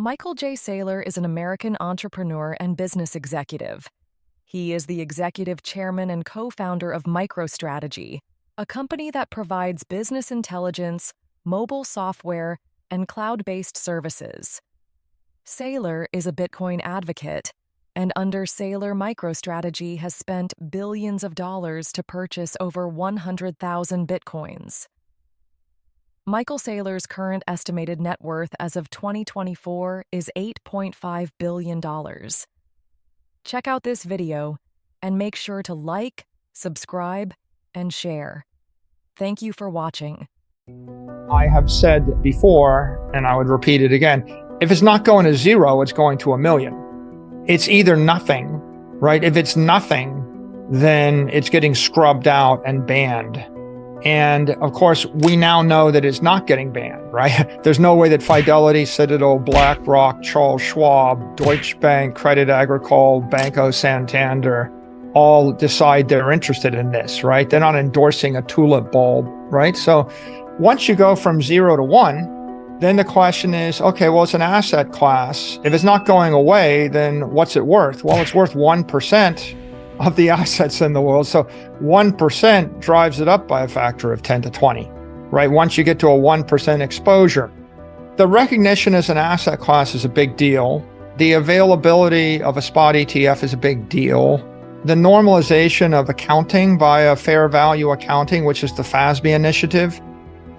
Michael J. Saylor is an American entrepreneur and business executive. He is the executive chairman and co-founder of MicroStrategy, a company that provides business intelligence, mobile software, and cloud-based services. Saylor is a Bitcoin advocate, and under Saylor MicroStrategy has spent billions of dollars to purchase over 100,000 Bitcoins. Michael Saylor's current estimated net worth as of 2024 is $8.5 billion. Check out this video and make sure to like, subscribe, and share. Thank you for watching. I have said before, and I would repeat it again, if it's not going to zero, it's going to 1 million. It's either nothing, right? If it's nothing, then it's getting scrubbed out and banned. And of course, we now know that it's not getting banned, right? There's no way that Fidelity, Citadel, BlackRock, Charles Schwab, Deutsche Bank, Credit Agricole, Banco Santander all decide they're interested in this, right? They're not endorsing a tulip bulb, right? So once you go from 0 to 1, then the question is, okay, well, it's an asset class. If it's not going away, then what's it worth? Well, it's worth 1% of the assets in the world. So 1% drives it up by a factor of 10 to 20, right? Once you get to a 1% exposure. The recognition as an asset class is a big deal. The availability of a spot ETF is a big deal. The normalization of accounting via fair value accounting, which is the FASB initiative,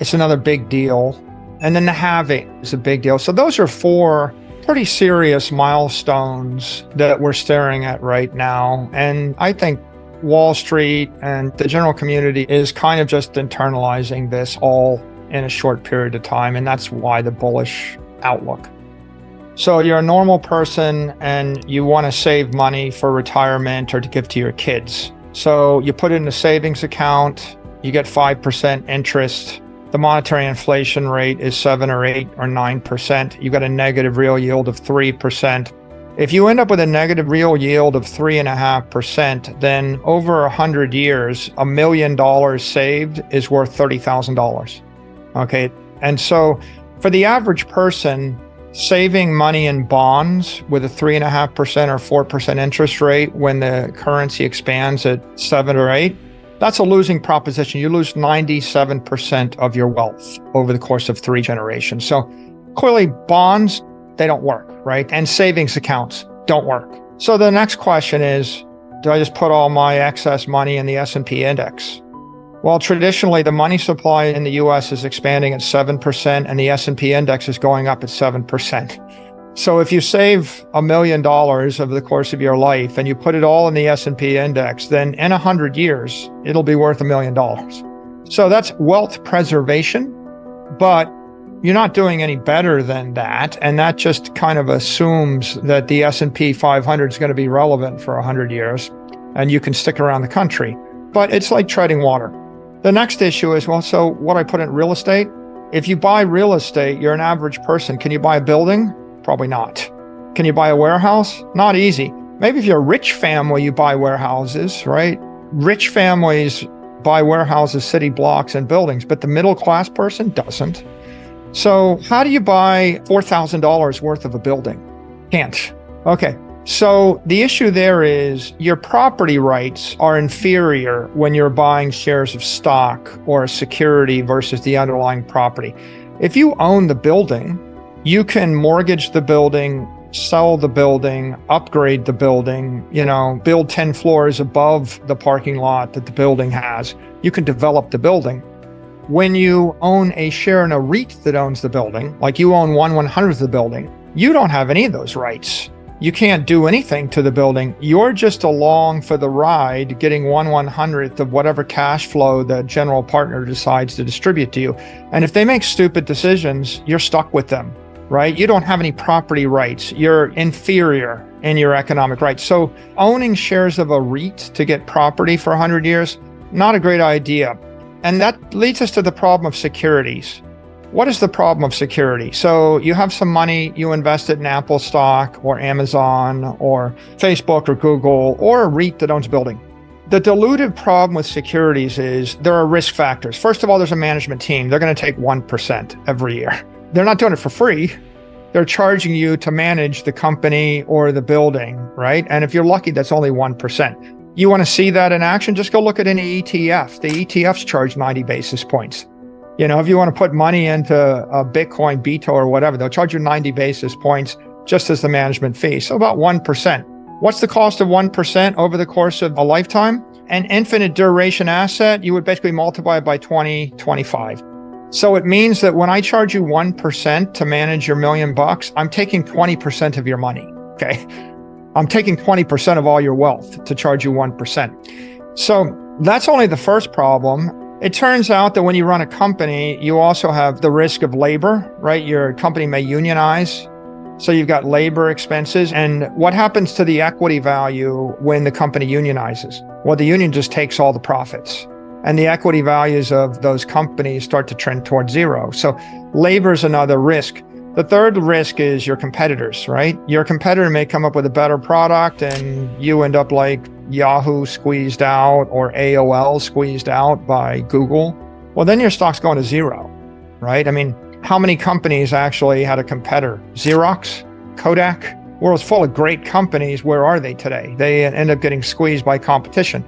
it's another big deal. And then the halving is a big deal. So those are 4 pretty serious milestones that we're staring at right now. And I think Wall Street and the general community is kind of just internalizing this all in a short period of time. And that's why the bullish outlook. So you're a normal person and you want to save money for retirement or to give to your kids. So you put it in a savings account, you get 5% interest. The monetary inflation rate is 7 or 8 or 9%. You got a negative real yield of 3%. If you end up with a negative real yield of 3.5%, then over 100 years, $1 million saved is worth $30,000. Okay. And so for the average person, saving money in bonds with a 3.5% or 4% interest rate when the currency expands at 7 or 8, that's a losing proposition. You lose 97% of your wealth over the course of 3 generations. So clearly bonds, they don't work, right? And savings accounts don't work. So the next question is, do I just put all my excess money in the S&P index? Well, traditionally, the money supply in the US is expanding at 7% and the S&P index is going up at 7%. So if you save $1 million over the course of your life and you put it all in the S&P index, then in 100 years, it'll be worth $1 million. So that's wealth preservation, but you're not doing any better than that. And that just kind of assumes that the S&P 500 is going to be relevant for 100 years and you can stick around the country. But it's like treading water. The next issue is, well, so what I put in real estate? If you buy real estate, you're an average person. Can you buy a building? Probably not. Can you buy a warehouse? Not easy. Maybe if you're a rich family, you buy warehouses, right? Rich families buy warehouses, city blocks, and buildings, but the middle class person doesn't. So how do you buy $4,000 worth of a building? Can't. Okay. So the issue there is your property rights are inferior when you're buying shares of stock or a security versus the underlying property. If you own the building, you can mortgage the building, sell the building, upgrade the building, build 10 floors above the parking lot that the building has. You can develop the building. When you own a share in a REIT that owns the building, like you own 1/100th of the building, you don't have any of those rights. You can't do anything to the building. You're just along for the ride, getting 1/100th of whatever cash flow the general partner decides to distribute to you. And if they make stupid decisions, you're stuck with them, right? You don't have any property rights. You're inferior in your economic rights. So owning shares of a REIT to get property for 100 years, not a great idea. And that leads us to the problem of securities. What is the problem of security? So you have some money, you invest it in Apple stock or Amazon or Facebook or Google or a REIT that owns a building. The dilutive problem with securities is there are risk factors. First of all, there's a management team. They're going to take 1% every year. They're not doing it for free. they're charging you to manage the company or the building, right? And if you're lucky, that's only 1%. You want to see that in action? Just go look at any ETF. The ETFs charge 90 basis points. If you want to put money into a Bitcoin, BITO or whatever, they'll charge you 90 basis points just as the management fee. So about 1%. What's the cost of 1% over the course of a lifetime? An infinite duration asset, you would basically multiply it by 20, 25. So it means that when I charge you 1% to manage your $1 million, I'm taking 20% of your money, okay? I'm taking 20% of all your wealth to charge you 1%. So that's only the first problem. It turns out that when you run a company, you also have the risk of labor, right? Your company may unionize. So you've got labor expenses. And what happens to the equity value when the company unionizes? Well, the union just takes all the profits. And the equity values of those companies start to trend towards zero. So labor is another risk. The third risk is your competitors, right? Your competitor may come up with a better product and you end up like Yahoo squeezed out or AOL squeezed out by Google. Well, then your stock's going to zero, right? I mean, how many companies actually had a competitor? Xerox, Kodak, world's full of great companies. Where are they today? They end up getting squeezed by competition.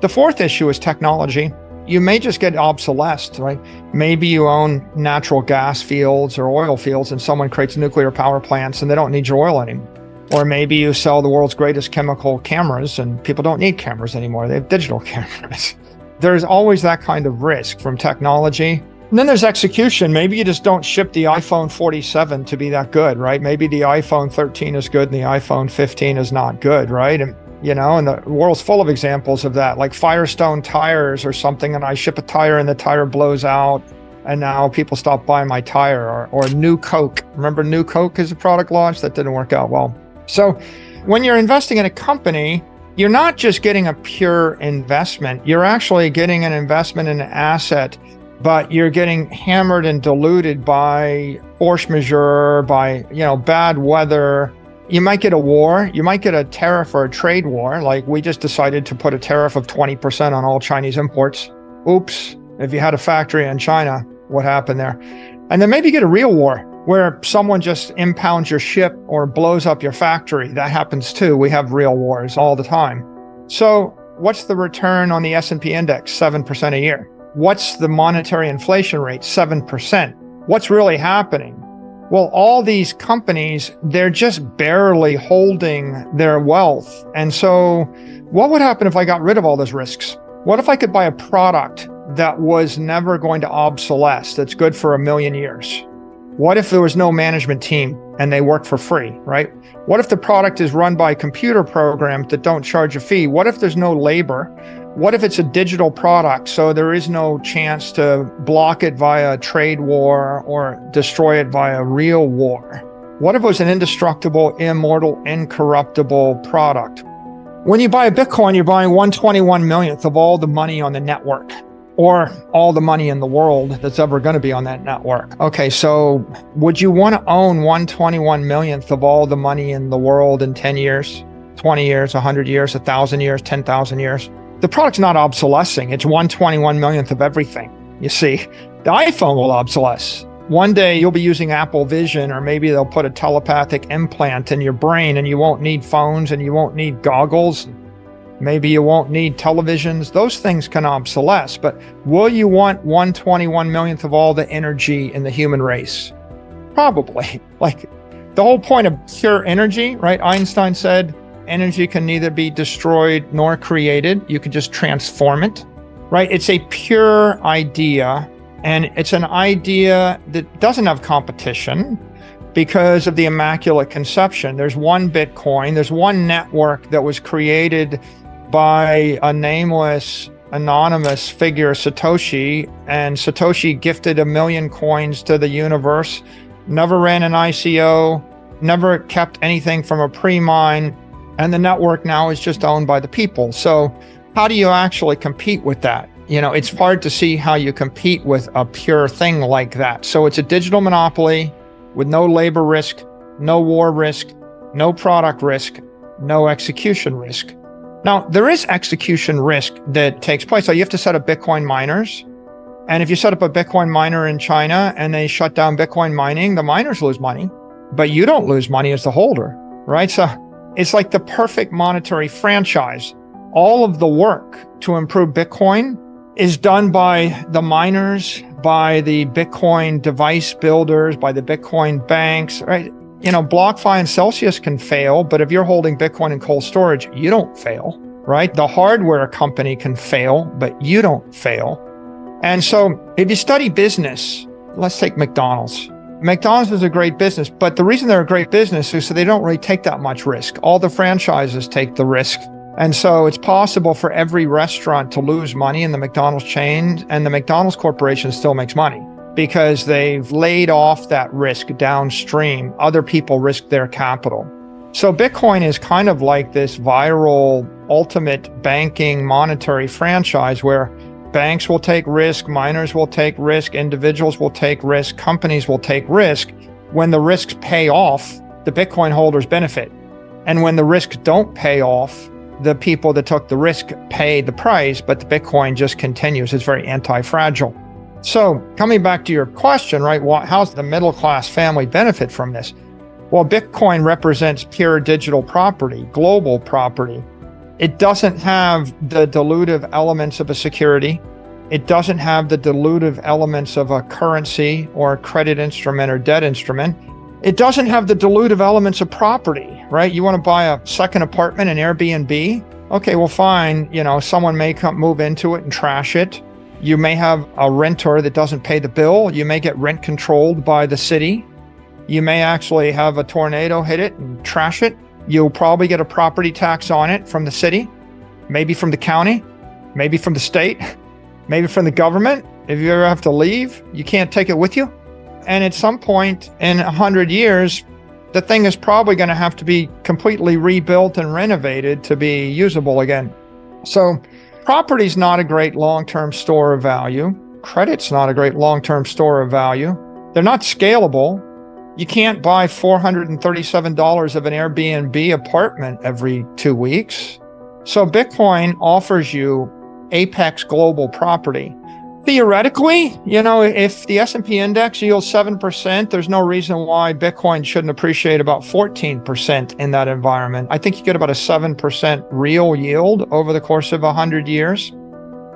The fourth issue is technology. You may just get obsolesced, right? Maybe you own natural gas fields or oil fields and someone creates nuclear power plants and they don't need your oil anymore. Or maybe you sell the world's greatest chemical cameras and people don't need cameras anymore. They have digital cameras. There's always that kind of risk from technology. And then there's execution. Maybe you just don't ship the iPhone 47 to be that good, right? Maybe the iPhone 13 is good and the iPhone 15 is not good, right? And the world's full of examples of that, like Firestone tires or something, and I ship a tire and the tire blows out, and now people stop buying my tire. Or New Coke. Remember New Coke is a product launch that didn't work out well. So when you're investing in a company, you're not just getting a pure investment. You're actually getting an investment in an asset, but you're getting hammered and diluted by force majeure, by bad weather. You might get a war. You might get a tariff or a trade war. Like we just decided to put a tariff of 20% on all Chinese imports. Oops. If you had a factory in China, what happened there? And then maybe you get a real war where someone just impounds your ship or blows up your factory. That happens too. We have real wars all the time. So what's the return on the S&P index? 7% a year. What's the monetary inflation rate? 7%. What's really happening? Well, all these companies, they're just barely holding their wealth. And so what would happen if I got rid of all those risks? What if I could buy a product that was never going to obsolesce, that's good for 1 million years? What if there was no management team and they work for free, right? What if the product is run by computer programs that don't charge a fee? What if there's no labor? What if it's a digital product, so there is no chance to block it via a trade war or destroy it via real war? What if it was an indestructible, immortal, incorruptible product? When you buy a Bitcoin, you're buying 1/21 millionth of all the money on the network, or all the money in the world that's ever going to be on that network. Okay, so would you want to own 1/21 millionth of all the money in the world in 10 years, 20 years, 100 years, 1,000 years, 10,000 years? The product's not obsolescing. It's 1/21 millionth of everything. You see, the iPhone will obsolesce. One day you'll be using Apple Vision, or maybe they'll put a telepathic implant in your brain and you won't need phones and you won't need goggles. Maybe you won't need televisions. Those things can obsolesce, but will you want 1/21 millionth of all the energy in the human race? Probably. Like the whole point of pure energy, right? Einstein said, energy can neither be destroyed nor created. You can just transform it, right? It's a pure idea, and it's an idea that doesn't have competition because of the Immaculate Conception. There's one Bitcoin, there's one network that was created by a nameless, anonymous figure, Satoshi, and Satoshi gifted 1 million coins to the universe, never ran an ICO, never kept anything from a pre-mine, and the network now is just owned by the people. So how do you actually compete with that? It's hard to see how you compete with a pure thing like that. So it's a digital monopoly with no labor risk, no war risk, no product risk, no execution risk. Now, there is execution risk that takes place. So you have to set up Bitcoin miners. And if you set up a Bitcoin miner in China and they shut down Bitcoin mining, the miners lose money. but you don't lose money as the holder, right? So it's like the perfect monetary franchise. All of the work to improve Bitcoin is done by the miners, by the Bitcoin device builders, by the Bitcoin banks, right? BlockFi and Celsius can fail, but if you're holding Bitcoin in cold storage, you don't fail, right? The hardware company can fail, but you don't fail. And so if you study business, let's take McDonald's. McDonald's is a great business, but the reason they're a great business is so they don't really take that much risk. All the franchises take the risk. And so it's possible for every restaurant to lose money in the McDonald's chain, and the McDonald's Corporation still makes money because they've laid off that risk downstream. Other people risk their capital. So Bitcoin is kind of like this viral ultimate banking monetary franchise where banks will take risk, miners will take risk, individuals will take risk, companies will take risk. When the risks pay off, the Bitcoin holders benefit. And when the risks don't pay off, the people that took the risk pay the price, but the Bitcoin just continues. It's very anti-fragile. So coming back to your question, right? How's the middle class family benefit from this? Well, Bitcoin represents pure digital property, global property. It doesn't have the dilutive elements of a security. It doesn't have the dilutive elements of a currency or a credit instrument or debt instrument. It doesn't have the dilutive elements of property, right? You want to buy a second apartment in Airbnb? Okay, well, fine. Someone may move into it and trash it. You may have a renter that doesn't pay the bill. You may get rent controlled by the city. You may actually have a tornado hit it and trash it. You'll probably get a property tax on it from the city, maybe from the county, maybe from the state, maybe from the government. If you ever have to leave, you can't take it with you. And at some point in 100 years, the thing is probably going to have to be completely rebuilt and renovated to be usable again. So property is not a great long-term store of value. Credit's not a great long-term store of value. They're not scalable. You can't buy $437 of an Airbnb apartment every 2 weeks. So Bitcoin offers you apex global property. Theoretically, if the S&P index yields 7%, there's no reason why Bitcoin shouldn't appreciate about 14% in that environment. I think you get about a 7% real yield over the course of 100 years,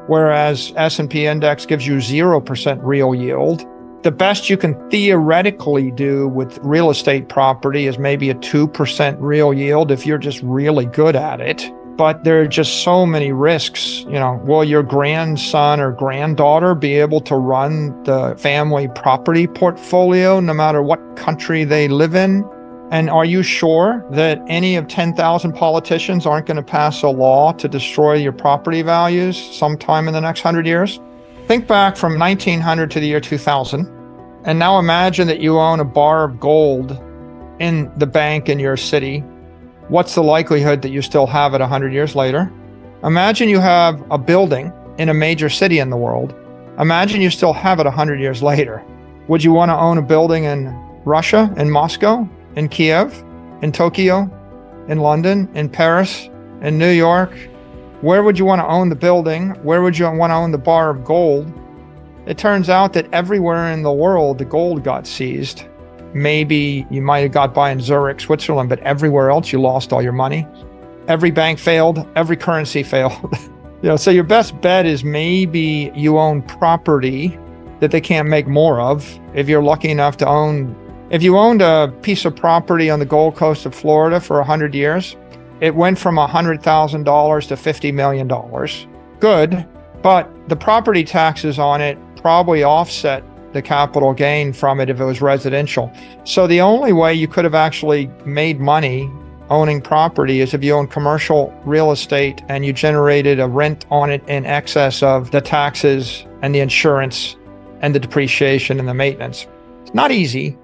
whereas S&P index gives you 0% real yield. The best you can theoretically do with real estate property is maybe a 2% real yield if you're just really good at it. But there are just so many risks. Will your grandson or granddaughter be able to run the family property portfolio no matter what country they live in? And are you sure that any of 10,000 politicians aren't going to pass a law to destroy your property values sometime in the next 100 years? Think back from 1900 to the year 2000, and now imagine that you own a bar of gold in the bank in your city. What's the likelihood that you still have it 100 years later? Imagine you have a building in a major city in the world. Imagine you still have it 100 years later. Would you want to own a building in Russia, in Moscow, in Kiev, in Tokyo, in London, in Paris, in New York? Where would you want to own the building? Where would you want to own the bar of gold? It turns out that everywhere in the world, the gold got seized. Maybe you might have got by in Zurich, Switzerland, but everywhere else you lost all your money. Every bank failed, every currency failed. So your best bet is maybe you own property that they can't make more of. If you're lucky enough to own, if you owned a piece of property on the Gold Coast of Florida for 100 years, it went from $100,000 to $50 million. Good, but the property taxes on it probably offset the capital gain from it if it was residential. So the only way you could have actually made money owning property is if you own commercial real estate and you generated a rent on it in excess of the taxes and the insurance and the depreciation and the maintenance. It's not easy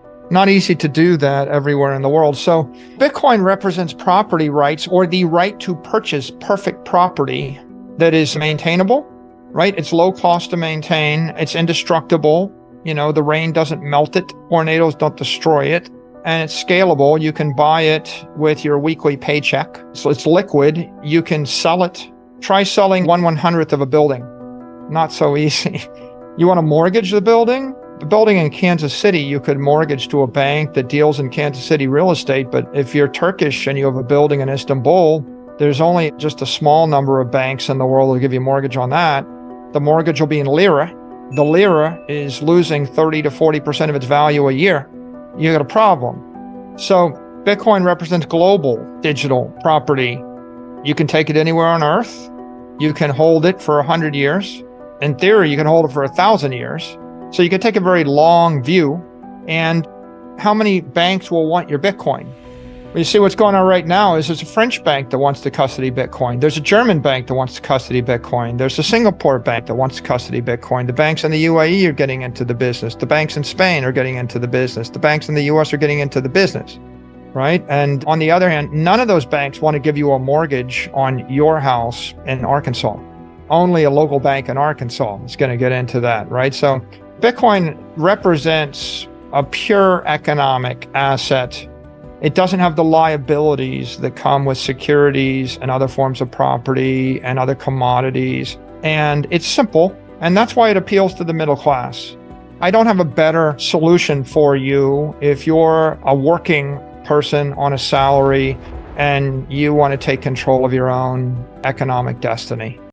to do that everywhere in the world. So Bitcoin represents property rights, or the right to purchase perfect property that is maintainable, right? It's low cost to maintain. It's indestructible. The rain doesn't melt it, tornadoes don't destroy it, and it's scalable. You can buy it with your weekly paycheck. So it's liquid. You can sell it. Try selling 1/100th of a building. Not so easy. You want to mortgage the building? A building in Kansas City, you could mortgage to a bank that deals in Kansas City real estate. But if you're Turkish and you have a building in Istanbul, there's only just a small number of banks in the world that give you a mortgage on that. The mortgage will be in lira. The lira is losing 30 to 40% of its value a year. You got a problem. So Bitcoin represents global digital property. You can take it anywhere on earth. You can hold it for 100 years. In theory, you can hold it for 1,000 years. So you can take a very long view. And how many banks will want your Bitcoin? Well, you see what's going on right now is there's a French bank that wants to custody Bitcoin. There's a German bank that wants to custody Bitcoin. There's a Singapore bank that wants to custody Bitcoin. The banks in the UAE are getting into the business. The banks in Spain are getting into the business. The banks in the US are getting into the business, right? And on the other hand, none of those banks want to give you a mortgage on your house in Arkansas. Only a local bank in Arkansas is going to get into that, right? So Bitcoin represents a pure economic asset. It doesn't have the liabilities that come with securities and other forms of property and other commodities. And it's simple, and that's why it appeals to the middle class. I don't have a better solution for you if you're a working person on a salary and you want to take control of your own economic destiny.